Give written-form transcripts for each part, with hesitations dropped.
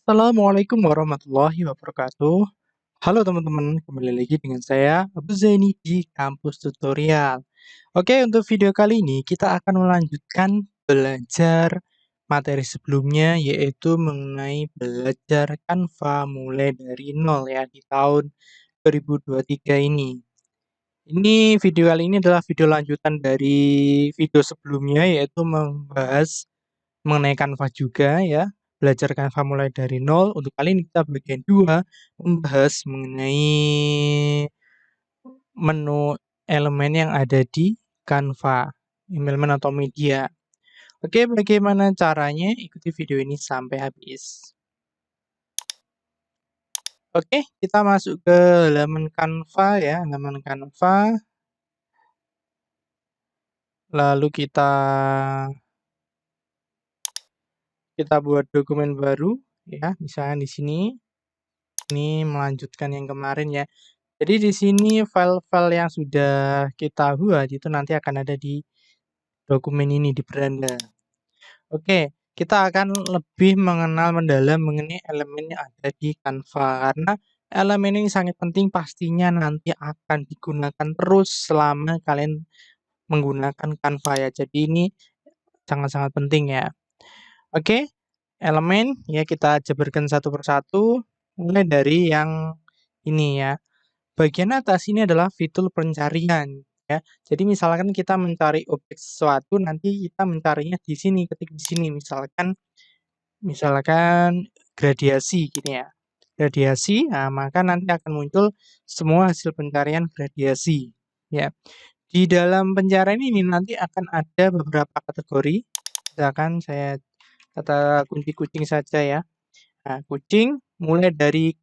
Assalamualaikum warahmatullahi wabarakatuh. Halo teman-teman, kembali lagi dengan saya Abu Zaini di Kampus Tutorial. Oke, untuk video kali ini kita akan melanjutkan belajar materi sebelumnya, yaitu mengenai belajar Canva mulai dari nol ya di tahun 2023 ini. Ini video kali ini adalah video lanjutan dari video sebelumnya, yaitu membahas mengenai Canva juga ya, belajar Canva mulai dari nol. Untuk kali ini kita bagian 2 membahas mengenai menu elemen yang ada di Canva, elemen atau media. Oke, bagaimana caranya? Ikuti video ini sampai habis. Oke, kita masuk ke halaman Canva ya, halaman Canva. Lalu kita buat dokumen baru ya, misalnya di sini. Ini melanjutkan yang kemarin ya. Jadi di sini file-file yang sudah kita buat itu nanti akan ada di dokumen ini di beranda. Oke, kita akan lebih mengenal mendalam mengenai elemen yang ada di Canva karena elemen ini sangat penting, pastinya nanti akan digunakan terus selama kalian menggunakan Canva ya. Jadi ini sangat-sangat penting ya. Oke, elemen ya kita jabarkan satu persatu mulai dari yang ini ya. Bagian atas ini adalah fitur pencarian ya. Jadi misalkan kita mencari objek sesuatu, nanti kita mencarinya di sini, ketik di sini misalkan gradiasi gini ya. Gradiasi, nah maka nanti akan muncul semua hasil pencarian gradiasi ya. Di dalam pencarian ini nanti akan ada beberapa kategori. Misalkan saya kata kunci kucing saja ya. Nah, kucing mulai dari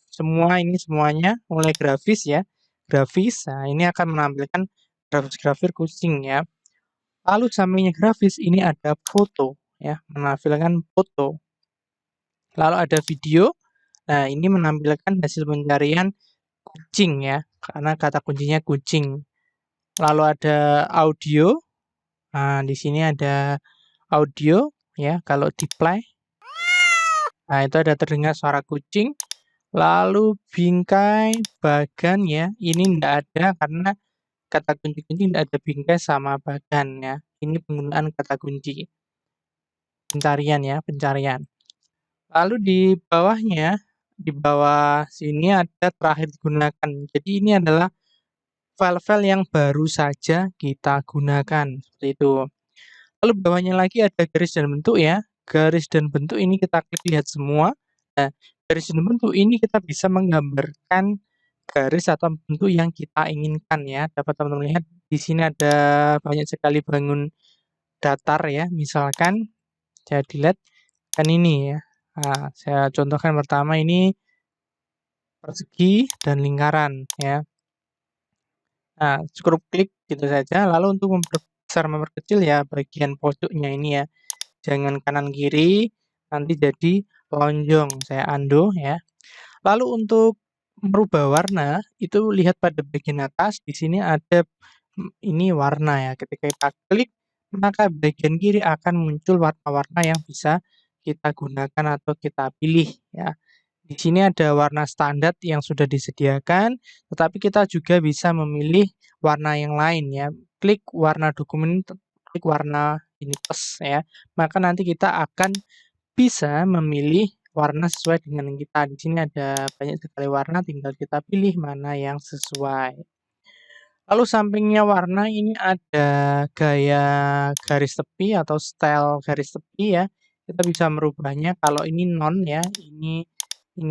semuanya mulai grafis ya. Grafis. Nah, ini akan menampilkan grafis-grafis kucing ya. Lalu sampingnya grafis ini ada foto ya, menampilkan foto. Lalu ada video. Nah, ini menampilkan hasil pencarian kucing ya, karena kata kuncinya kucing. Lalu ada audio. Nah, di sini ada audio ya, kalau di play. Nah, itu ada terdengar suara kucing. Lalu bingkai bagan ya, ini tidak ada karena kata kunci tidak ada bingkai sama bagan ya. Ini penggunaan kata kunci. Pencarian ya, pencarian. Lalu di bawahnya, di bawah sini ada terakhir digunakan. Jadi ini adalah file-file yang baru saja kita gunakan. Seperti itu. Lalu bawahnya lagi ada garis dan bentuk ya. Garis dan bentuk ini kita klik lihat semua. Nah, garis dan bentuk ini kita bisa menggambarkan garis atau bentuk yang kita inginkan ya. Dapat teman-teman lihat di sini ada banyak sekali bangun datar ya. Misalkan saya delete kan ini ya. Nah, saya contohkan pertama ini persegi dan lingkaran ya. Nah, cukup klik gitu saja. Lalu untuk memperbesar memperkecil ya bagian pojoknya ini ya. Jangan kanan kiri, nanti jadi lonjong. Saya undo ya. Lalu untuk merubah warna, itu lihat pada bagian atas, di sini ada ini warna ya. Ketika kita klik, maka bagian kiri akan muncul warna-warna yang bisa kita gunakan atau kita pilih ya. Di sini ada warna standar yang sudah disediakan, tetapi kita juga bisa memilih warna yang lain ya. Klik warna dokumen, klik warna ini plus ya. Maka nanti kita akan bisa memilih warna sesuai dengan yang kita. Di sini ada banyak sekali warna, tinggal kita pilih mana yang sesuai. Lalu sampingnya warna ini ada gaya garis tepi atau style garis tepi ya. Kita bisa merubahnya. Kalau ini non ya, ini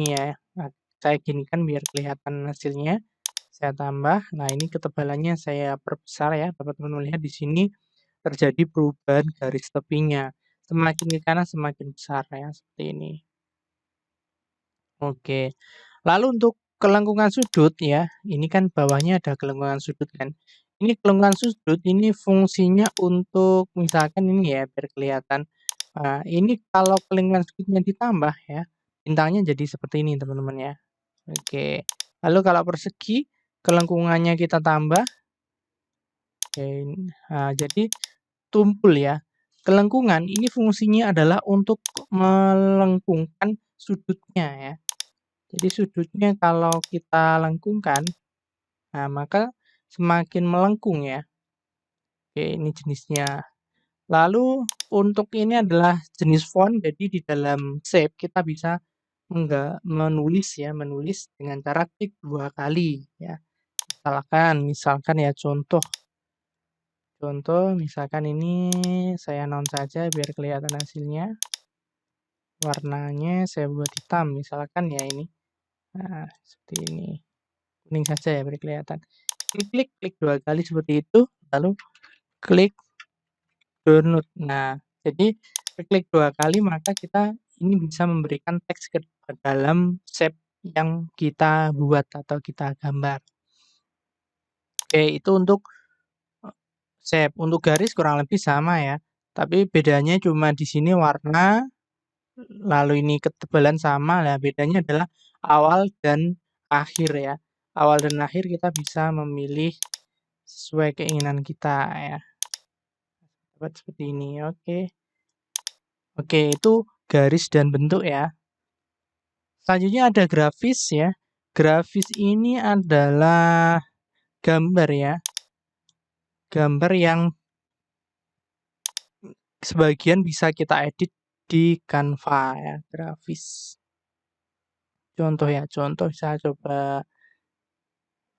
ya. Nah, saya ginikan biar kelihatan hasilnya. Saya tambah. Nah, ini ketebalannya saya perbesar ya. Dapat teman-teman lihat di sini terjadi perubahan garis tepinya. Semakin ke kanan semakin besar ya, seperti ini. Oke. Lalu untuk kelengkungan sudut ya, ini kan bawahnya ada kelengkungan sudut kan. Ini kelengkungan sudut ini fungsinya untuk misalkan ini ya biar kelihatan. Nah, ini kalau kelengkungan sudutnya ditambah ya, bintangnya jadi seperti ini teman-teman ya. Oke. Lalu kalau persegi kelengkungannya kita tambah. Oke. Nah, jadi tumpul ya. Kelengkungan ini fungsinya adalah untuk melengkungkan sudutnya ya. Jadi sudutnya kalau kita lengkungkan, nah maka semakin melengkung ya. Oke, ini jenisnya. Lalu untuk ini adalah jenis font, jadi di dalam shape kita bisa menulis dengan cara klik 2 kali ya. Misalkan ya contoh misalkan ini saya non saja biar kelihatan hasilnya. Warnanya saya buat hitam misalkan ya ini. Nah, seperti ini. Kuning saja ya biar kelihatan. Klik 2 kali seperti itu, lalu klik download. Nah, jadi klik 2 kali maka kita ini bisa memberikan teks ke dalam shape yang kita buat atau kita gambar. Oke, itu untuk shape. Untuk garis kurang lebih sama ya. Tapi bedanya cuma di sini warna, lalu ini ketebalan sama. Nah, bedanya adalah awal dan akhir ya. Awal dan akhir kita bisa memilih sesuai keinginan kita ya. Dapat seperti ini. Oke. Oke, itu garis dan bentuk ya. Selanjutnya ada grafis ya. Grafis ini adalah gambar ya. Gambar yang sebagian bisa kita edit di Canva ya, grafis. Contoh ya, contoh saya coba.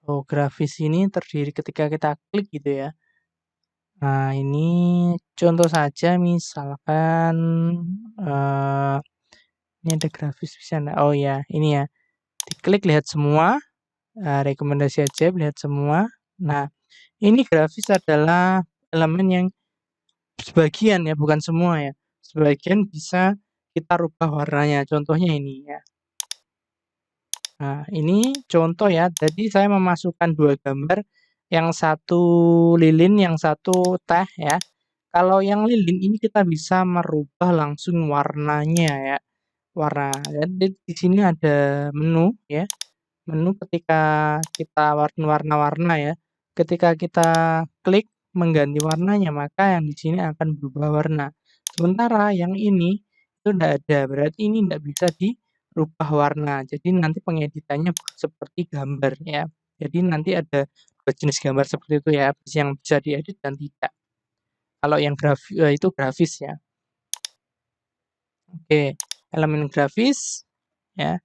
Oh, grafis ini terdiri ketika kita klik gitu ya. Nah, ini contoh saja misalkan ini ada grafis bisa enggak? Oh ya, ini ya. Diklik lihat semua. Rekomendasi aja lihat semua. Nah, ini grafis adalah elemen yang sebagian ya, bukan semua ya. Sebagian bisa kita rubah warnanya. Contohnya ini ya. Nah, ini contoh ya. Jadi saya memasukkan 2 gambar, yang satu lilin, yang satu teh ya. Kalau yang lilin ini kita bisa merubah langsung warnanya ya. Warna. Jadi di sini ada menu ya. Menu ketika kita warna-warna ya. Ketika kita klik mengganti warnanya, maka yang di sini akan berubah warna. Sementara yang ini itu tidak ada, berarti ini tidak bisa dirubah warna. Jadi nanti pengeditannya seperti gambar ya. Jadi nanti ada 2 jenis gambar seperti itu ya, yang bisa diedit dan tidak. Kalau yang itu grafis ya. Oke, elemen grafis ya.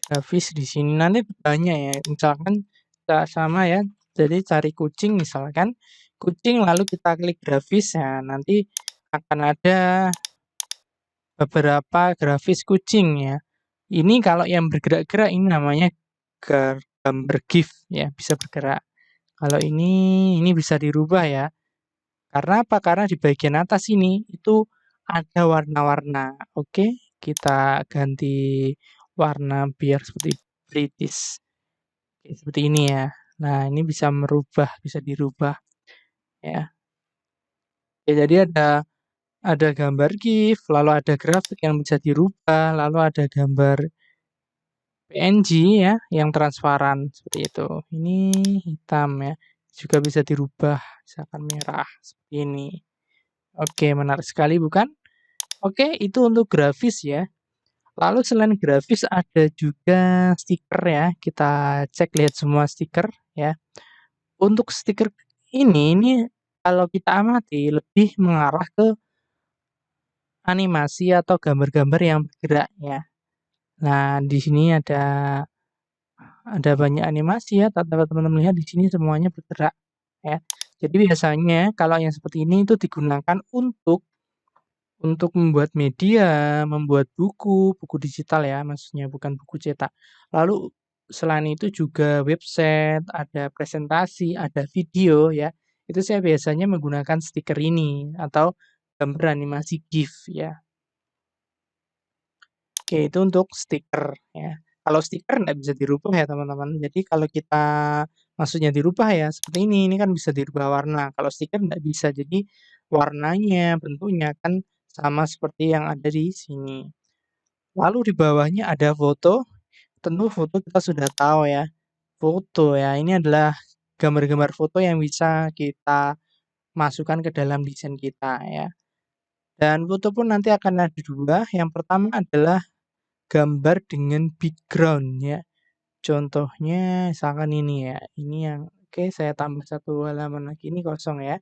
Grafis di sini nanti banyak ya. Misalkan kita sama ya. Jadi cari kucing misalkan. Kucing lalu kita klik grafis ya. Nanti akan ada beberapa grafis kucing ya. Ini kalau yang bergerak-gerak ini namanya gambar GIF ya, bisa bergerak. Kalau ini bisa dirubah ya. Karena apa? Karena di bagian atas ini itu ada warna-warna. Oke, kita ganti warna biar seperti British. Oke, seperti ini ya. Nah, ini bisa bisa dirubah ya. Oke, jadi ada gambar GIF, lalu ada grafik yang bisa dirubah, lalu ada gambar PNG ya yang transparan seperti itu. Ini hitam ya. Juga bisa dirubah misalkan merah seperti ini. Oke, menarik sekali bukan? Oke, itu untuk grafis ya. Lalu selain grafis ada juga stiker ya. Kita cek lihat semua stiker ya. Untuk stiker ini kalau kita amati lebih mengarah ke animasi atau gambar-gambar yang bergerak ya. Nah, di sini ada banyak animasi ya, teman-teman lihat di sini semuanya bergerak ya. Jadi biasanya kalau yang seperti ini itu digunakan untuk membuat media, membuat buku digital ya maksudnya, bukan buku cetak. Lalu selain itu juga website, ada presentasi, ada video ya. Itu saya biasanya menggunakan stiker ini atau gambar animasi GIF ya. Oke, itu untuk stiker ya. Kalau stiker nggak bisa dirubah ya teman-teman. Jadi kalau kita maksudnya dirubah ya seperti ini kan bisa dirubah warna. Kalau stiker nggak bisa. Jadi warnanya, bentuknya kan sama seperti yang ada di sini. Lalu di bawahnya ada foto. Tentu foto kita sudah tahu ya. Foto ya, ini adalah gambar-gambar foto yang bisa kita masukkan ke dalam desain kita ya. Dan foto pun nanti akan ada 2. Yang pertama adalah gambar dengan background ya. Contohnya misalkan ini ya, ini yang oke saya tambah satu halaman lagi, ini kosong ya.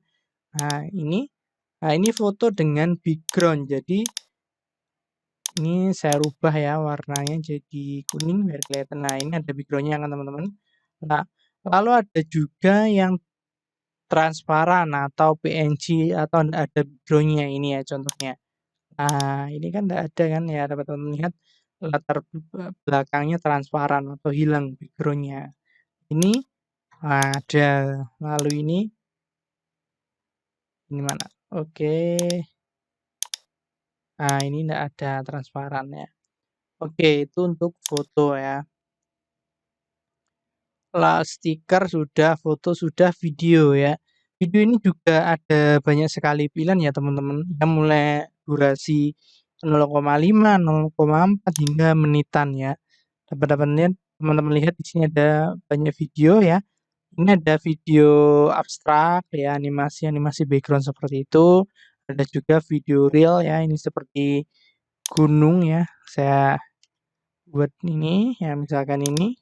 Nah ini foto dengan background. Jadi ini saya rubah ya warnanya jadi kuning biar kelihatan. Nah ini ada backgroundnya kan teman-teman. Nah lalu ada juga yang transparan atau PNG atau ada backgroundnya ini ya contohnya. Nah, ini kan tidak ada kan ya, dapat teman lihat latar belakangnya transparan atau hilang backgroundnya. Ini ada, lalu ini mana? Oke, nah ini tidak ada transparan ya. Oke, itu untuk foto ya. Lah stiker sudah, foto sudah, video ya. Video ini juga ada banyak sekali pilihan ya teman-teman. Yang mulai durasi 0,5, 0,4 hingga menitan ya. Dapat lihat teman-teman lihat di sini ada banyak video ya. Ini ada video abstrak ya, animasi-animasi background seperti itu. Ada juga video real ya, ini seperti gunung ya. Saya buat ini ya, misalkan ini.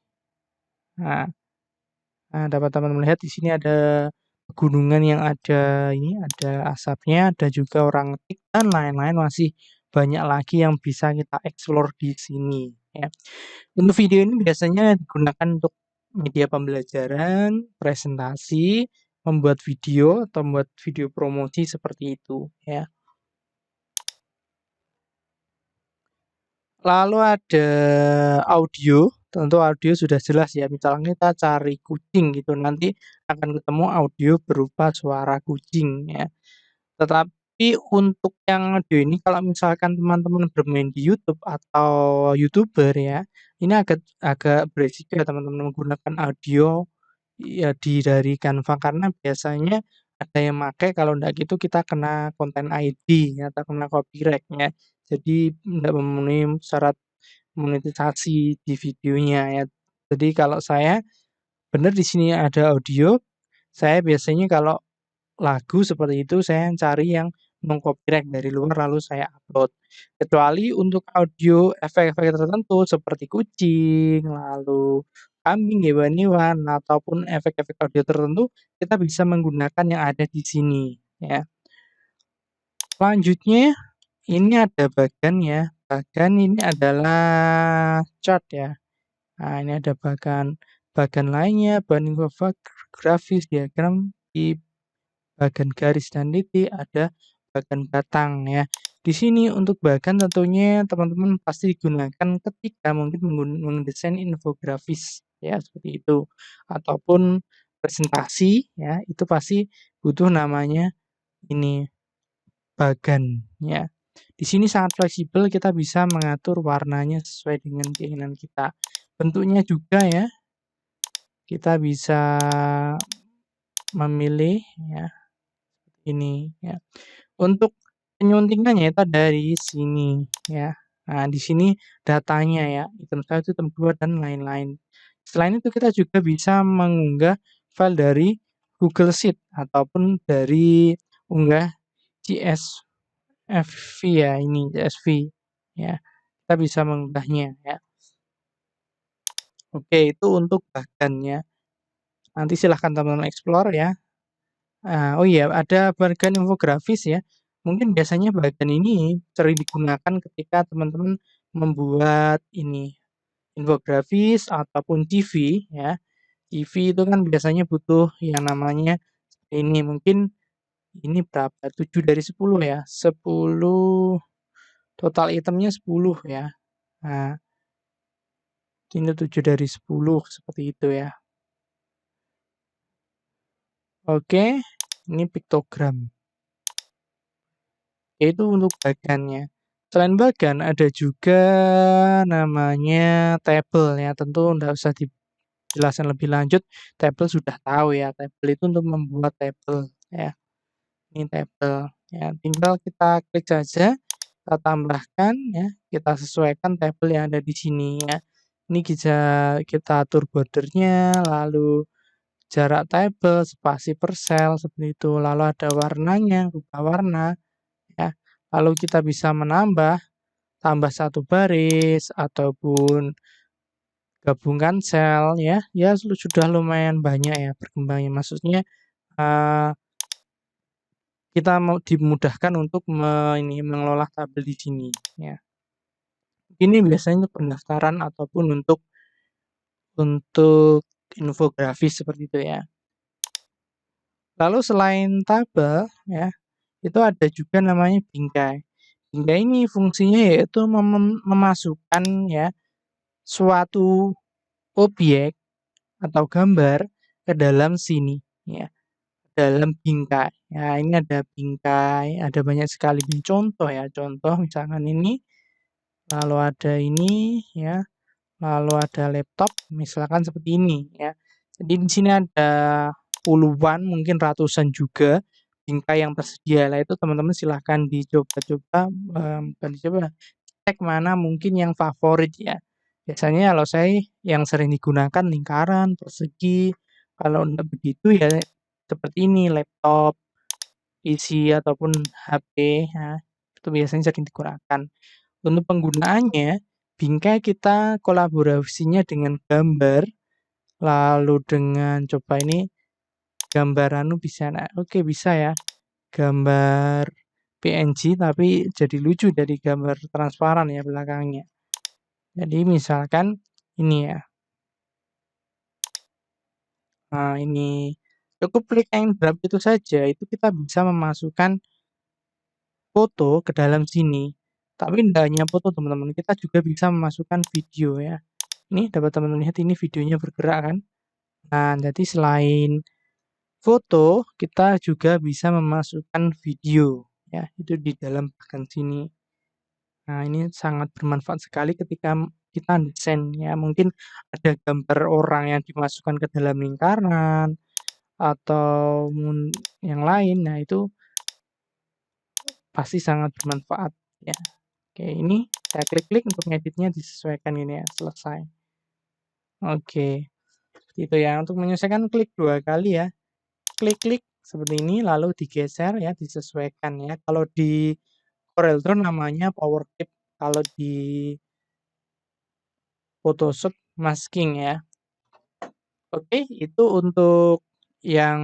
Nah, dapat teman-teman lihat di sini ada pegunungan yang ada ini, ada asapnya, ada juga orang ngetik dan lain-lain, masih banyak lagi yang bisa kita explore di sini ya. Untuk video ini biasanya digunakan untuk media pembelajaran, presentasi, membuat video atau membuat video promosi seperti itu ya. Lalu ada audio, tentu audio sudah jelas ya. Misalnya kita cari kucing gitu, nanti akan ketemu audio berupa suara kucing ya. Tetapi untuk yang audio ini kalau misalkan teman-teman bermain di YouTube atau YouTuber ya, ini agak agak beresiko ya teman-teman menggunakan audio ya dari Canva karena biasanya ada yang pakai kalau enggak gitu kita kena konten ID atau kena copyright ya. Jadi tidak memenuhi syarat monetisasi di videonya ya. Jadi kalau saya benar di sini ada audio, saya biasanya kalau lagu seperti itu saya cari yang non-copyright dari luar lalu saya upload. Kecuali untuk audio efek-efek tertentu seperti kucing, lalu kambing, hewan-hewan, ataupun efek-efek audio tertentu, kita bisa menggunakan yang ada di sini ya. Selanjutnya ini ada bagan ya. Bagan ini adalah chart ya. Nah, ini ada bagan lainnya, bahan infografis, diagram di bagan garis dan titik, ada bagan batang ya. Di sini untuk bagan tentunya teman-teman pasti digunakan ketika mungkin mendesain infografis ya seperti itu ataupun presentasi ya itu pasti butuh namanya ini bagan ya. Di sini sangat fleksibel kita bisa mengatur warnanya sesuai dengan keinginan kita. Bentuknya juga ya kita bisa memilih ya ini ya. Untuk penyuntingannya itu dari sini ya. Nah, di sini datanya ya, item 1, item 2 dan lain-lain. Selain itu kita juga bisa mengunggah file dari Google Sheet ataupun dari unggah CSV ya, ini CSV ya. Kita bisa mengunggahnya ya. Oke, itu untuk bagannya. Nanti silahkan teman-teman explore ya. Oh iya, ada bagan infografis ya. Mungkin biasanya bagan ini sering digunakan ketika teman-teman membuat ini infografis ataupun TV ya. TV itu kan biasanya butuh yang namanya ini mungkin ini berapa? 7 dari 10 ya. 10 total itemnya 10 ya. Nah, ini 7 dari 10 seperti itu ya. Oke, ini piktogram. Itu untuk bagannya. Selain bagan ada juga namanya tabel ya, tentu nggak usah dijelaskan lebih lanjut, tabel sudah tahu ya, tabel itu untuk membuat tabel ya. Ini tabel ya, tinggal kita klik saja, kita tambahkan ya, kita sesuaikan tabel yang ada di sini ya. Ini bisa kita atur bordernya, lalu jarak tabel, spasi per sel seperti itu, lalu ada warnanya, rubah warna ya. Lalu kita bisa menambah tambah satu baris ataupun gabungkan sel ya, ya sudah lumayan banyak ya berkembangnya. Maksudnya uh, kita mau dimudahkan untuk mengelola tabel di sini ya. Ini biasanya untuk pendaftaran ataupun untuk infografis seperti itu ya. Lalu selain tabel ya, itu ada juga namanya bingkai. Bingkai ini fungsinya yaitu memasukkan ya suatu objek atau gambar ke dalam sini ya, dalam bingkai. Ya, ini ada bingkai, ada banyak sekali contoh ya. Contoh misalkan ini, lalu ada ini ya, lalu ada laptop misalkan seperti ini ya. Jadi di sini ada puluhan mungkin ratusan juga bingkai yang tersedia. Lah itu teman-teman silahkan dicoba-coba, bukan dicoba, cek mana mungkin yang favorit ya. Biasanya kalau saya yang sering digunakan lingkaran, persegi. Kalau enggak begitu ya seperti ini, laptop, PC ataupun HP ya, itu biasanya sering digunakan. Untuk penggunaannya, bingkai kita kolaborasinya dengan gambar, lalu dengan coba ini gambar bisa, nah oke bisa ya, gambar PNG tapi jadi lucu dari gambar transparan ya belakangnya. Jadi misalkan ini ya, nah ini cukup klik and drag itu saja, itu kita bisa memasukkan foto ke dalam sini. Tapi tidak hanya foto teman-teman, kita juga bisa memasukkan video ya. Ini dapat teman-teman lihat ini videonya bergerak kan. Nah, jadi selain foto, kita juga bisa memasukkan video ya, itu di dalam bagian sini. Nah, ini sangat bermanfaat sekali ketika kita desain ya. Mungkin ada gambar orang yang dimasukkan ke dalam lingkaran atau yang lain. Nah, itu pasti sangat bermanfaat ya. Oke, ini saya klik-klik untuk ngeditnya disesuaikan ini ya, selesai. Oke, seperti itu ya. Untuk menyelesaikan klik 2 kali ya. Klik-klik seperti ini lalu digeser ya, disesuaikan ya. Kalau di CorelDRAW namanya power clip, kalau di Photoshop masking ya. Oke, itu untuk yang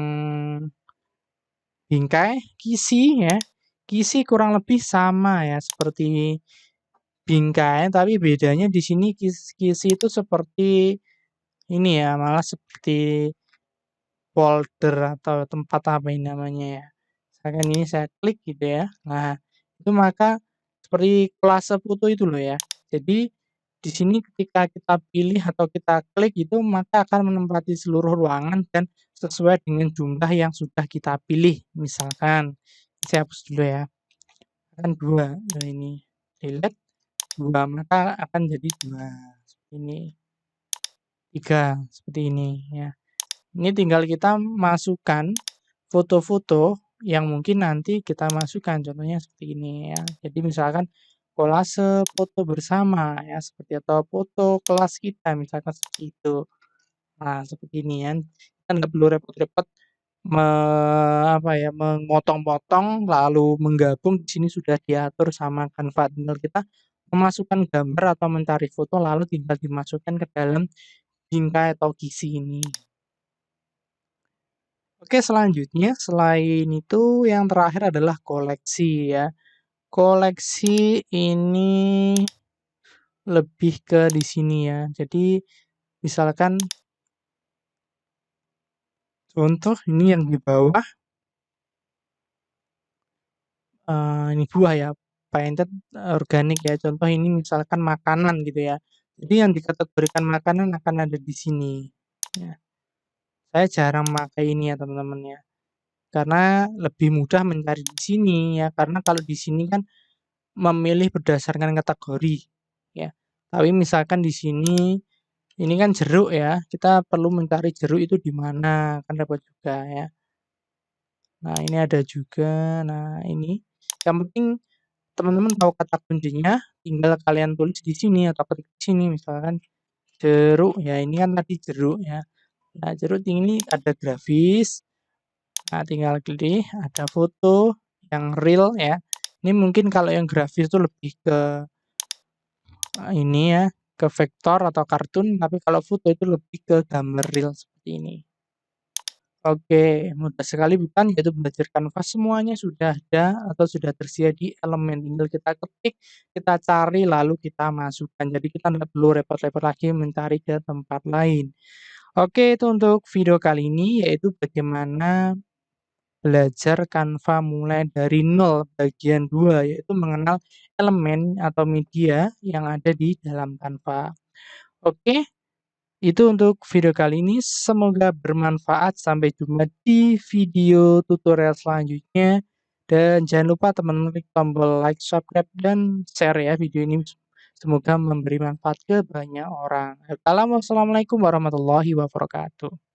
bingkai, kisi ya. Kisi kurang lebih sama ya seperti bingkai, tapi bedanya di sini kisi itu seperti ini ya, malah seperti folder atau tempat apa ini namanya ya. Misalkan ini saya klik gitu ya. Nah, itu maka seperti kolase foto itu loh ya. Jadi di sini ketika kita pilih atau kita klik itu maka akan menempati seluruh ruangan dan sesuai dengan jumlah yang sudah kita pilih. Misalkan saya hapus dulu ya. Kan 2. Nah, ini delete 2 maka akan jadi 2 seperti ini. 3 seperti ini ya. Ini tinggal kita masukkan foto-foto yang mungkin nanti kita masukkan, contohnya seperti ini ya. Jadi misalkan kolase foto bersama ya, seperti atau foto kelas kita misalkan seperti itu. Nah, seperti ini ya. Kita nggak perlu repot-repot memotong-potong lalu menggabung, di sini sudah diatur sama Canva. Tinggal kita memasukkan gambar atau mencari foto lalu tinggal dimasukkan ke dalam bingkai atau kisi ini. Oke, selanjutnya selain itu yang terakhir adalah koleksi ya. Koleksi ini lebih ke di sini ya. Jadi misalkan contoh ini yang di bawah, ini buah ya, painted organik ya. Contoh ini misalkan makanan gitu ya. Jadi yang dikategorikan makanan akan ada di sini ya. Saya jarang pakai ini ya teman-teman ya. Karena lebih mudah mencari di sini ya. Karena kalau di sini kan memilih berdasarkan kategori ya. Tapi misalkan di sini ini kan jeruk ya, kita perlu mencari jeruk itu di mana, kan dapat juga ya. Nah, ini ada juga. Nah, ini yang penting teman-teman tahu kata kuncinya, tinggal kalian tulis di sini atau ketik di sini misalkan jeruk ya, ini kan tadi jeruk ya. Nah, jeruk ini ada grafis. Nah, tinggal pilih ada foto yang real ya. Ini mungkin kalau yang grafis itu lebih ke ini ya, ke vektor atau kartun, tapi kalau foto itu lebih ke gambar real seperti ini. Oke, mudah sekali bukan? Yaitu belajar Canva semuanya sudah ada atau sudah tersedia di elemen, tinggal kita ketik, kita cari, lalu kita masukkan. Jadi kita nggak perlu repot-repot lagi mencari ke tempat lain. Oke, itu untuk video kali ini, yaitu bagaimana belajar Canva mulai dari nol bagian 2, yaitu mengenal elemen atau media yang ada di dalam Canva. Oke, itu untuk video kali ini, semoga bermanfaat. Sampai jumpa di video tutorial selanjutnya. Dan jangan lupa teman-teman klik tombol like, subscribe, dan share ya video ini. Semoga memberi manfaat ke banyak orang. Assalamualaikum warahmatullahi wabarakatuh.